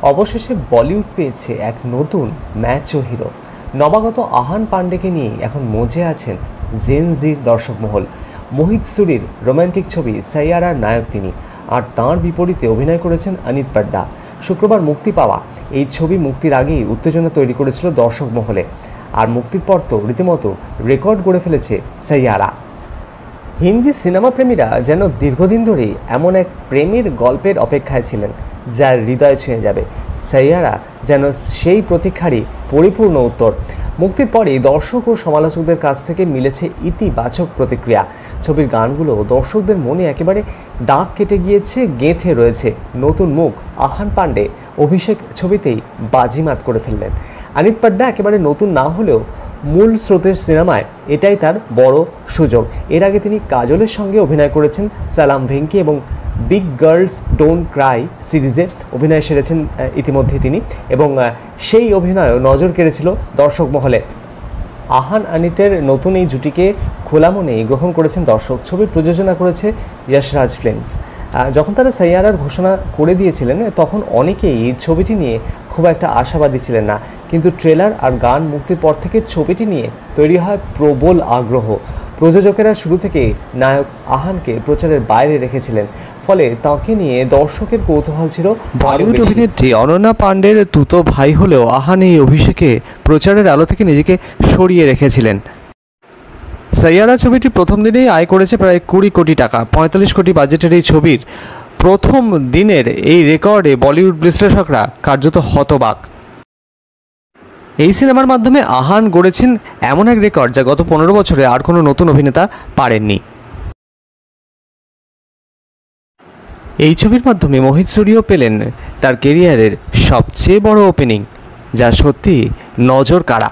অবশেষে বলিউড পেয়েছে এক নতুন ম্যাচও হিরো। নবাগত আহান পান্ডেকে নিয়ে এখন মজে আছেন জেন জির দর্শক মহল। মোহিত সুরির রোমান্টিক ছবি সাইয়ারার নায়ক তিনি, আর তাঁর বিপরীতে অভিনয় করেছেন অনিত পাড্ডা। শুক্রবার মুক্তি পাওয়া এই ছবি মুক্তির আগেই উত্তেজনা তৈরি করেছিল দর্শক মহলে, আর মুক্তির পর তো রীতিমতো রেকর্ড গড়ে ফেলেছে সাইয়ারা। হিন্দি সিনেমা প্রেমীরা যেন দীর্ঘদিন ধরেই এমন এক প্রেমের গল্পের অপেক্ষায় ছিলেন যার হৃদয় ছুঁয়ে যাবে। সাইয়ারা যেন সেই প্রতীক্ষারই পরিপূর্ণ উত্তর। মুক্তির পরেই দর্শক ও সমালোচকদের কাছ থেকে মিলেছে ইতিবাচক প্রতিক্রিয়া। ছবির গানগুলো দর্শকদের মনে একেবারে দাগ কেটে গিয়েছে, গেঁথে রয়েছে। নতুন মুখ আহান পান্ডে অভিষেক ছবিতেই বাজিমাত করে ফেললেন। অনিত পাড্ডা একেবারে নতুন না হলেও মূল স্রোতের সিনেমায় এটাই তার বড় সুযোগ। এর আগে তিনি কাজলের সঙ্গে অভিনয় করেছেন সালাম ভেঙ্কি এবং বিগ গার্লস ডোন্ট ক্রাই সিরিজে অভিনয় সেরেছেন ইতিমধ্যে তিনি, এবং সেই অভিনয়ও নজর কেড়েছিল দর্শক মহলে। আহান অনিতের নতুন এই জুটিকে খোলা মনেই গ্রহণ করেছেন দর্শক। ছবির প্রযোজনা করেছে যশরাজ ফিল্মস। যখন তারা সাইয়ারার ঘোষণা করে দিয়েছিলেন তখন অনেকেই এই ছবিটি নিয়ে খুব একটা আশাবাদী ছিলেন না, কিন্তু ট্রেলার আর গান মুক্তির পর থেকে ছবিটি নিয়ে তৈরি হয় প্রবল আগ্রহ। প্রযোজকেরা শুরু থেকে নায়ক আহানকে প্রচারের বাইরে রেখেছিলেন, ফলে তাঁকে নিয়ে দর্শকের কৌতূহল ছিল। বলিউড অভিনেত্রী অনন্যা পান্ডের তুতো ভাই হলেও আহান এই অভিষেকে প্রচারের আলো থেকে নিজেকে সরিয়ে রেখেছিলেন। সাইয়ারা ছবিটি প্রথম দিনেই আয় করেছে প্রায় 20 কোটি টাকা। 45 কোটি বাজেটের এই ছবির প্রথম দিনের এই রেকর্ডে বলিউড বিশ্লেষকরা কার্যত হতবাক। এই সিনেমার মাধ্যমে আহান গড়েছেন এমন এক রেকর্ড যা গত 15 বছরে আর কোনো নতুন অভিনেতা পারেননি। এই ছবির মাধ্যমে মোহিত সুরিও পেলেন তার কেরিয়ারের সবচেয়ে বড় ওপেনিং, যা সত্যি নজর কাড়া।